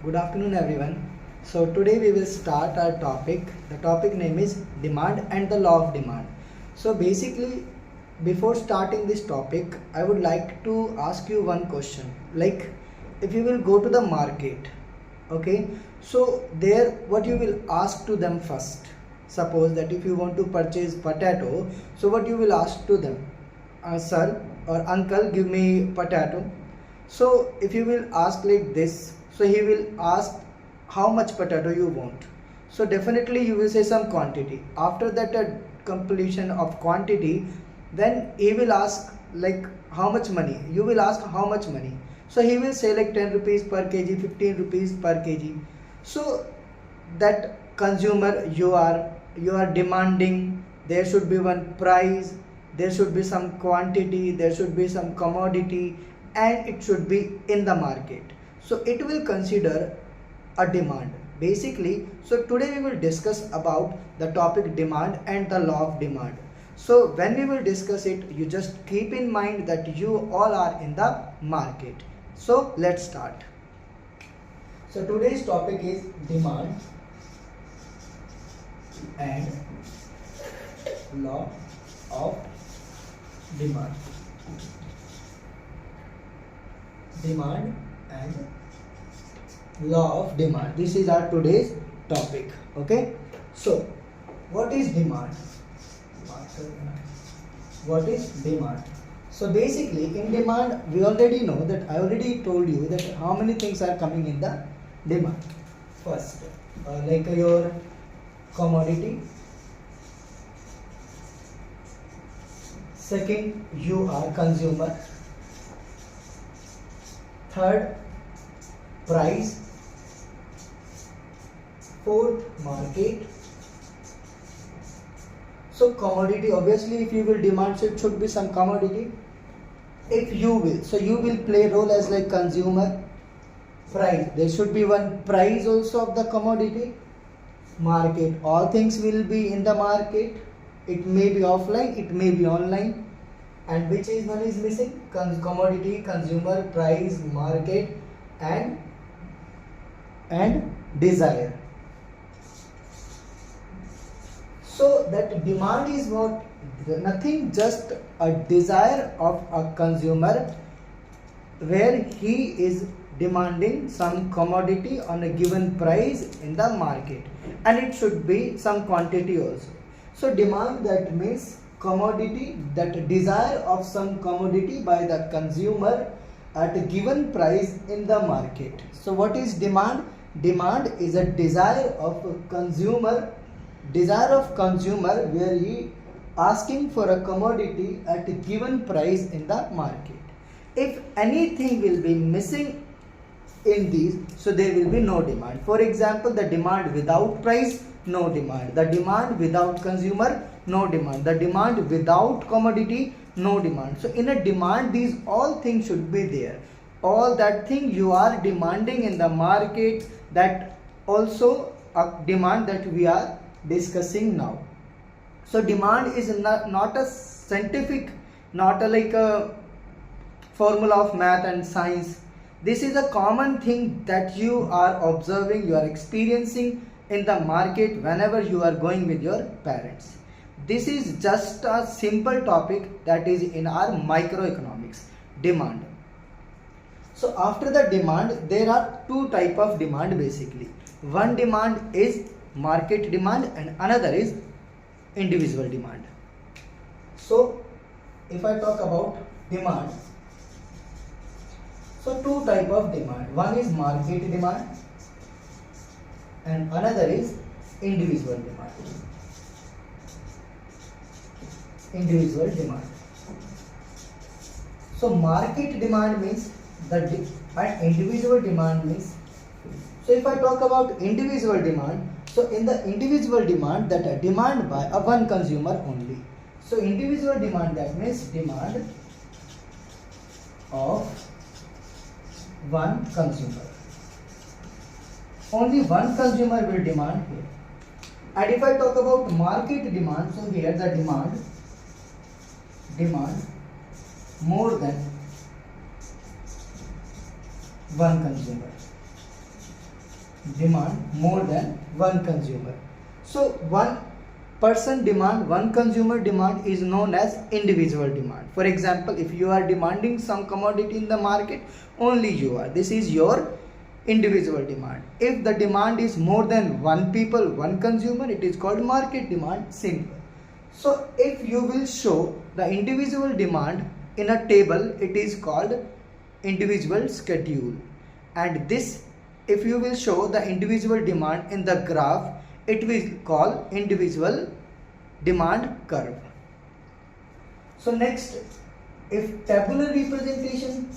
Good afternoon everyone. So today we will start our topic. The topic name is demand and the law of demand. So basically before starting this topic I would like to ask you one question. Like if you will go to the market, okay, so there what you will ask to them first. Suppose that if you want to purchase potato, so what you will ask to them, sir or uncle, give me potato. So if you will ask like this, so he will ask how much potato you want. So definitely you will say some quantity. After that completion of quantity, then he will ask like how much money. You will ask how much money. So he will say like 10 rupees per kg, 15 rupees per kg. So that consumer you are demanding, there should be one price, there should be some quantity, there should be some commodity, and it should be in the market. So it will consider a demand basically. So today we will discuss about the topic demand and the law of demand. So when we will discuss it, you just keep in mind that you all are in the market. So let's start. So today's topic is demand and law of demand. Demand and law of demand. This is our today's topic. Okay. So what is demand? What is demand? So basically in demand we already know that I already told you that how many things are coming in the demand. First like your commodity. Second, you are consumer. Third, price. Fourth, market. So commodity, obviously if you will demand, so it should be some commodity. If you will, so you will play role as like consumer. Price, there should be one price also of the commodity. Market, all things will be in the market. It may be offline, it may be online. And which is one is missing? Commodity, consumer, price, market, and desire. So that demand is what? Nothing, just a desire of a consumer where he is demanding some commodity on a given price in the market, and it should be some quantity also. So demand, that means commodity, that desire of some commodity by the consumer at a given price in the market. So what is demand? Demand is a desire of a consumer, where he asking for a commodity at a given price in the market. If anything will be missing in these, so there will be no demand. For example, the demand without price, no demand. The demand without consumer, no demand. The demand without commodity, no demand. So in a demand, these all things should be there. All that thing you are demanding in the market, that also a demand that we are discussing now. So demand is not a scientific, not a like a formula of math and science. This is a common thing that you are observing, you are experiencing in the market whenever you are going with your parents. This is just a simple topic that is in our microeconomics, demand. So after the demand, there are two type of demand basically. One demand is market demand and another is individual demand. So if I talk about demand, so two type of demand. One is market demand and another is individual demand. Individual demand. So market demand means and individual demand means. So if I talk about individual demand, so in the individual demand, that a demand by a one consumer only. So individual demand, that means demand of one consumer. Only one consumer will demand here. And if I talk about market demand, so here the demand more than one consumer. demand more than one consumer. So one person demand, one consumer demand is known as individual demand. For example, if you are demanding some commodity in the market, only you are, this is your individual demand. If the demand is more than one people, one consumer, it is called market demand, simple. So if you will show the individual demand in a table, it is called individual schedule. And this, if you will show the individual demand in the graph, it will call individual demand curve. So next, if tabular representation,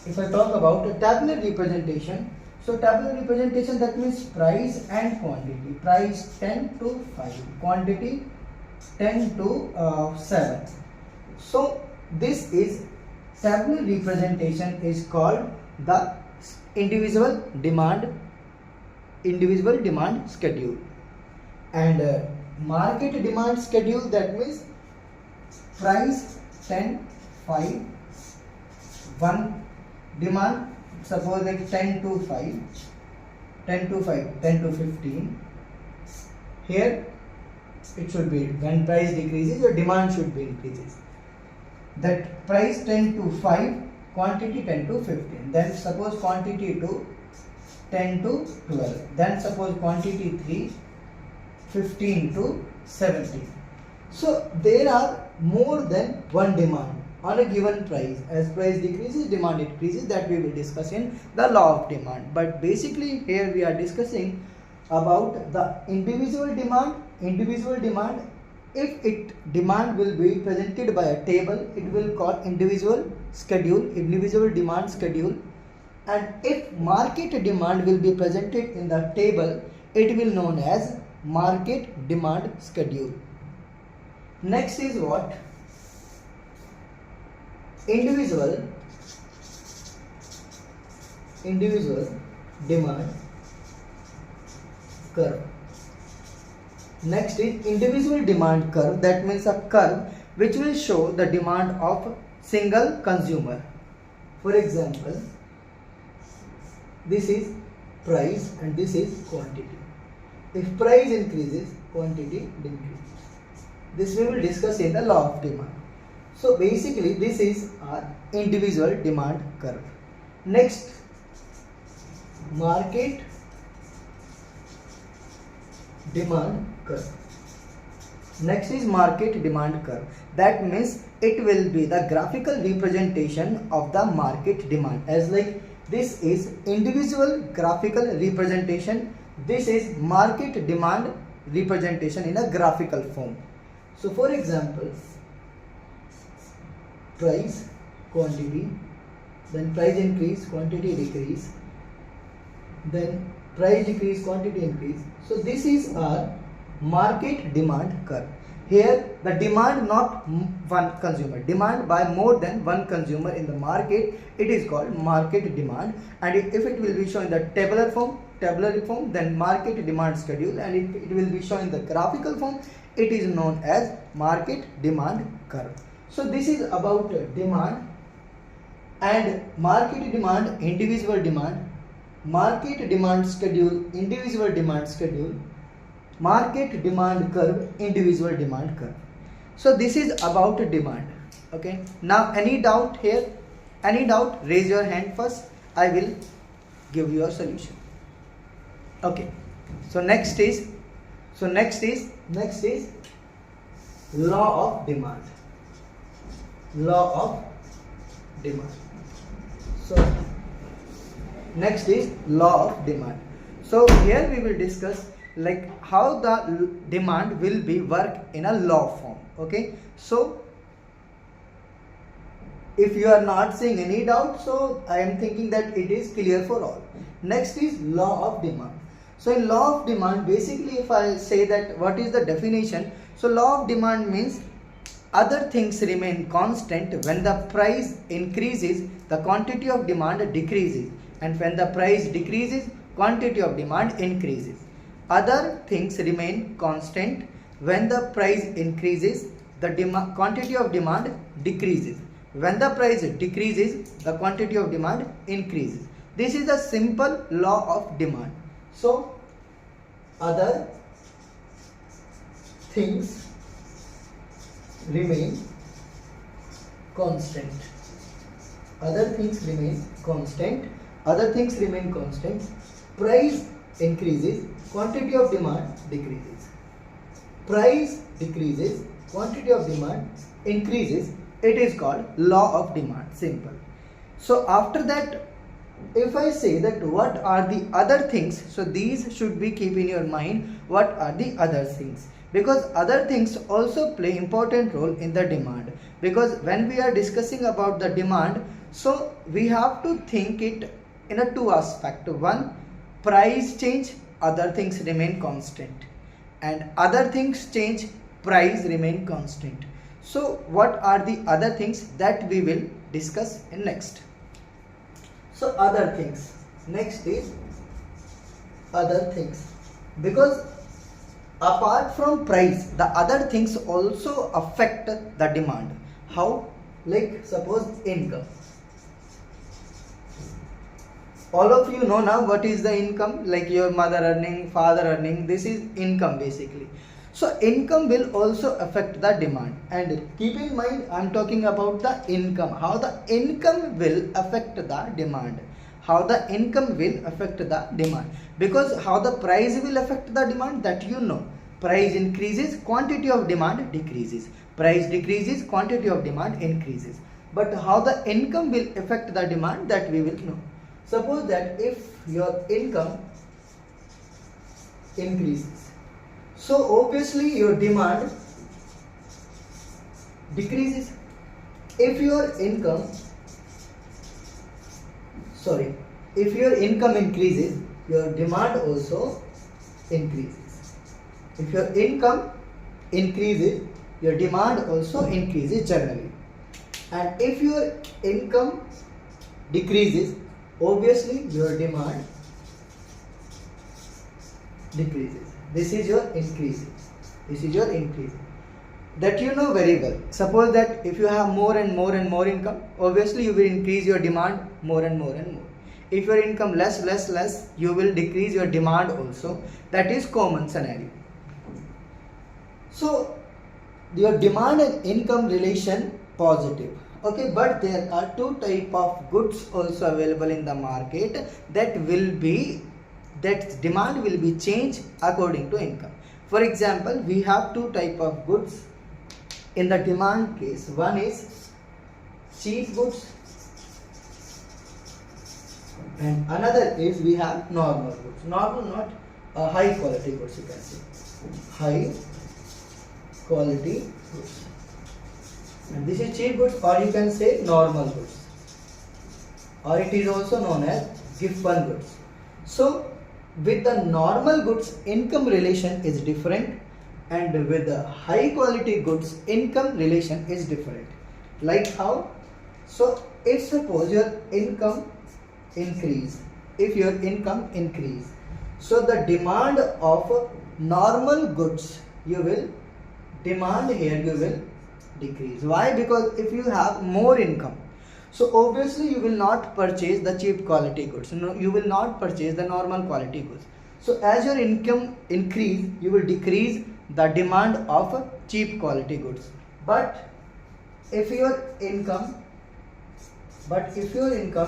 if I talk about a tabular representation, so tabular representation, that means price and quantity. Price 10 to 5, quantity 10 to 7. So this is tabular representation is called the individual demand schedule. And market demand schedule, that means price 10, 5, 1 demand, suppose like 10 to 5, 10 to 5, 10 to 15. Here it should be when price decreases, your demand should be increases. That price 10 to 5, quantity 10 to 15. Then suppose quantity 2, 10 to 12. Then suppose quantity 3, 15 to 17. So there are more than one demand on a given price. As price decreases, demand increases. That we will discuss in the law of demand. But basically here we are discussing about the individual demand. If it demand will be presented by a table, it will call individual demand schedule. And if market demand will be presented in the table, it will known as market demand schedule. Next is what? Individual demand curve. Next is individual demand curve, that means a curve which will show the demand of single consumer. For example, this is price and this is quantity. If price increases, quantity decreases. This we will discuss in the law of demand. So basically this is our individual demand curve. Next, market demand curve. Next is market demand curve. That means it will be the graphical representation of the market demand. As like this is individual graphical representation, this is market demand representation in a graphical form. So for example, price, quantity, then price increase, quantity decrease, then price decrease, quantity increase. So this is our market demand curve. Here the demand not one consumer, demand by more than one consumer in the market, it is called market demand. And if it will be shown in the tabular form, then market demand schedule, and it will be shown in the graphical form, it is known as market demand curve. So this is about demand and market demand, individual demand, market demand schedule, individual demand schedule, market demand curve, individual demand curve. So this is about demand. Okay, now any doubt here? Any doubt? Raise your hand first. I will give you a solution. Okay, so next is law of demand. So next is law of demand. So here we will discuss like how the demand will be work in a law form. Okay, so if you are not seeing any doubt, so I am thinking that it is clear for all. Next is law of demand. So in law of demand, basically if I say that what is the definition, so law of demand means other things remain constant. When the price increases, the quantity of demand decreases, and when the price decreases, quantity of demand increases. Other things remain constant. When the price increases, the quantity of demand decreases. When the price decreases, the quantity of demand increases. This is a simple law of demand. So, other things remain constant. Other things remain constant. Other things remain constant. Price increases, quantity of demand decreases. Price decreases, quantity of demand increases. It is called law of demand. Simple. So after that, if I say that what are the other things, so these should be keep in your mind, what are the other things, because other things also play important role in the demand. Because when we are discussing about the demand, so we have to think it in a two aspect. One, price change, other things remain constant, and other things change, price remain constant. So what are the other things that we will discuss in next? So other things, next is other things, because apart from price, the other things also affect the demand. How? Like suppose income. All of you know now what is the income, like your mother earning, father earning, this is income basically. So income will also affect the demand, and keep in mind I am talking about the income, how the income will affect the demand. How the income will affect the demand, because how the price will affect the demand, that you know. Price increases, quantity of demand decreases. Price decreases, quantity of demand increases. But how the income will affect the demand, that we will know. Suppose that if your income increases, so obviously your demand decreases. If your income increases, your demand also increases. If your income increases, your demand also increases generally. And if your income decreases, obviously your demand decreases. This is your increasing. This is your increasing. That you know very well. Suppose that if you have more and more and more income, obviously you will increase your demand more and more and more. If your income less, you will decrease your demand also. That is common scenario. So your demand and income relation positive. Okay, but there are two type of goods also available in the market that demand will be changed according to income. For example, we have two type of goods in the demand case. One is cheap goods, and another is we have normal goods. Normal, not high quality goods, you can say. High quality goods. And this is cheap goods, or you can say normal goods, or it is also known as given goods. So with the normal goods, income relation is different, and with the high quality goods, income relation is different. Like how? So if suppose your income increase, so the demand of normal goods, you will decrease. Why? Because if you have more income, so obviously you will not purchase the cheap quality goods. No, you will not purchase the normal quality goods. So as your income increase, you will decrease the demand of cheap quality goods. But if your income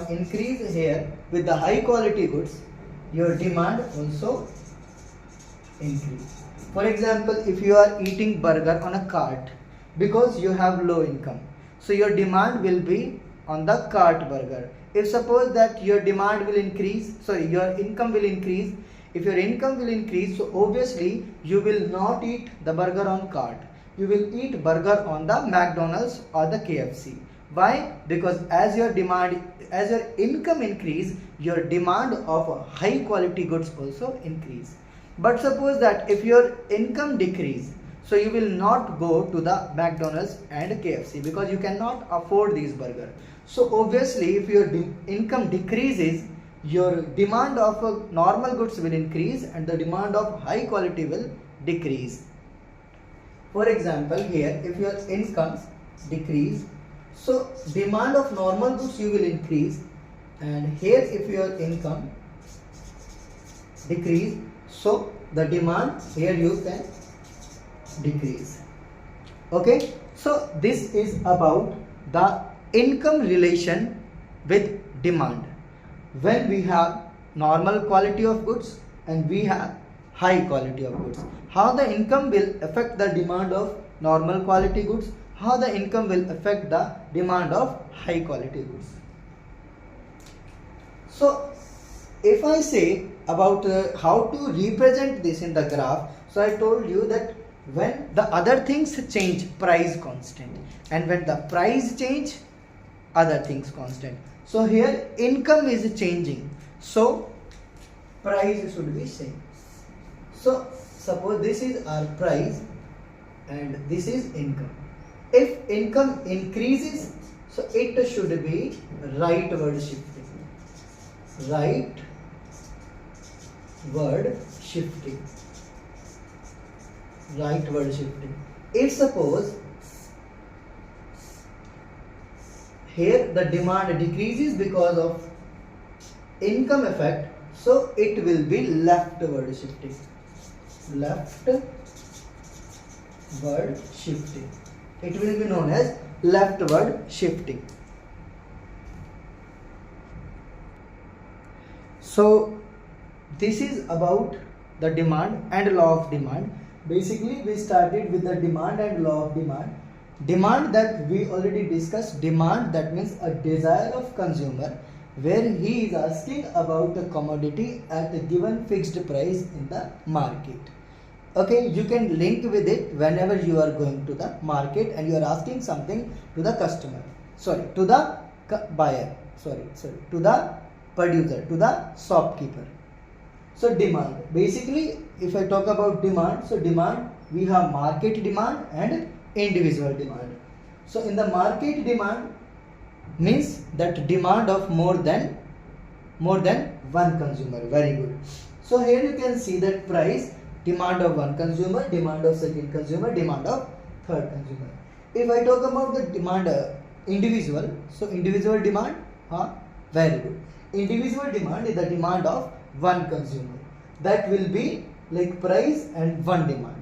increase here with the high quality goods, your demand also increase. For example, if you are eating burger on a cart because you have low income, so your demand will be on the cart burger. If suppose that your demand will increase, your income will increase. If your income will increase, so obviously you will not eat the burger on cart. You will eat burger on the McDonald's or the KFC. Why? Because as your income increase, your demand of high quality goods also increase. But suppose that if your income decrease, so you will not go to the McDonald's and KFC because you cannot afford these burgers. So obviously if your income decreases, your demand of normal goods will increase and the demand of high quality will decrease. For example, here if your income decrease, So demand of normal goods you will increase, and here if your income decrease, so the demand here you can decrease. Okay, so this is about the income relation with demand. When we have normal quality of goods and we have high quality of goods, how the income will affect the demand of normal quality goods, how the income will affect the demand of high quality goods. So if I say about how to represent this in the graph, so I told you that when the other things change, price constant, and when the price change, other things constant. So here income is changing, so price should be same. So suppose this is our price and this is income. If income increases, so it should be rightward shifting. Rightward shifting. Rightward shifting. If suppose here the demand decreases because of income effect, so it will be leftward shifting. Leftward shifting. It will be known as leftward shifting. So this is about the demand and law of demand. Basically we started with the demand and law of demand. Demand, that we already discussed. Demand, that means a desire of consumer, where he is asking about a commodity at a given fixed price in the market. Okay, you can link with it whenever you are going to the market and you are asking something to the customer, to the buyer, to the producer, to the shopkeeper. So demand, basically if I talk about demand, so demand, we have market demand and individual demand. So in the market demand means that demand of more than one consumer. Very good. So here you can see that price, demand of one consumer, demand of second consumer, demand of third consumer. If I talk about the demand individual, so individual demand, very good. Individual demand is the demand of one consumer. That will be like price and one demand.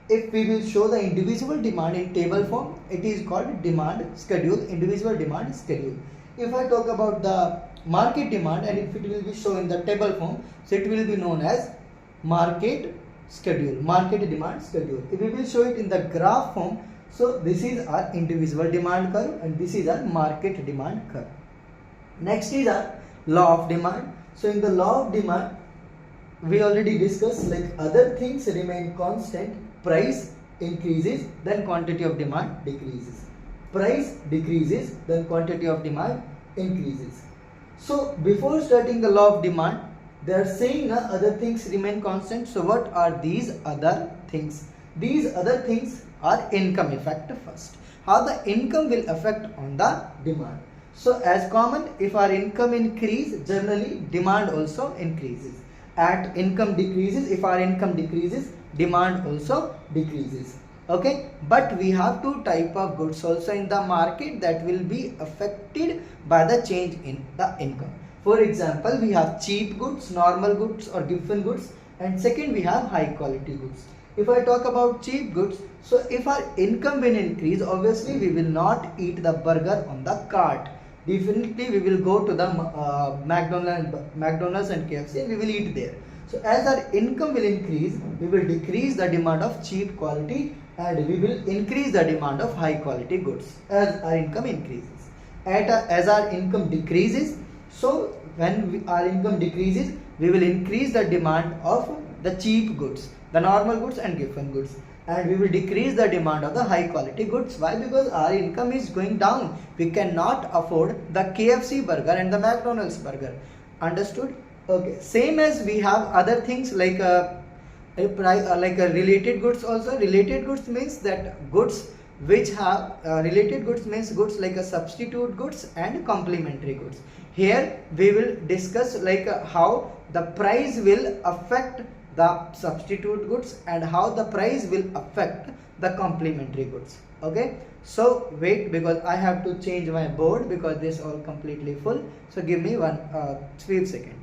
If we will show the individual demand in table form, it is called demand schedule, individual demand schedule. If I talk about the market demand and if it will be shown in the table form, so it will be known as market schedule, market demand schedule. If we will show it in the graph form, so this is our individual demand curve and this is our market demand curve. Next is our law of demand. So in the law of demand, we already discussed, like other things remain constant, price increases, then quantity of demand decreases. Price decreases, then quantity of demand increases. So before starting the law of demand, they are saying other things remain constant. So what are these other things? These other things are income effect first. How the income will affect on the demand. So as common, if our income increase, generally demand also increases. At income decreases, if our income decreases, demand also decreases. Okay, but we have two type of goods also in the market that will be affected by the change in the income. For example, we have cheap goods, normal goods or given goods, and second we have high quality goods. If I talk about cheap goods, so if our income will increase, obviously we will not eat the burger on the cart. Definitely we will go to the McDonald's and KFC and we will eat there. So as our income will increase, we will decrease the demand of cheap quality and we will increase the demand of high quality goods as our income increases. As our income decreases, so when our income decreases, we will increase the demand of the cheap goods, the normal goods and given goods, and we will decrease the demand of the high quality goods. Why? Because our income is going down. We cannot afford the KFC burger and the McDonald's burger. Understood? Okay. Same as we have other things like related goods also. Related goods means that goods which have related goods means goods like a substitute goods and complementary goods. Here we will discuss like how the price will affect the substitute goods, and how the price will affect the complementary goods. Okay, so wait, because I have to change my board because this all completely full. So give me one few seconds.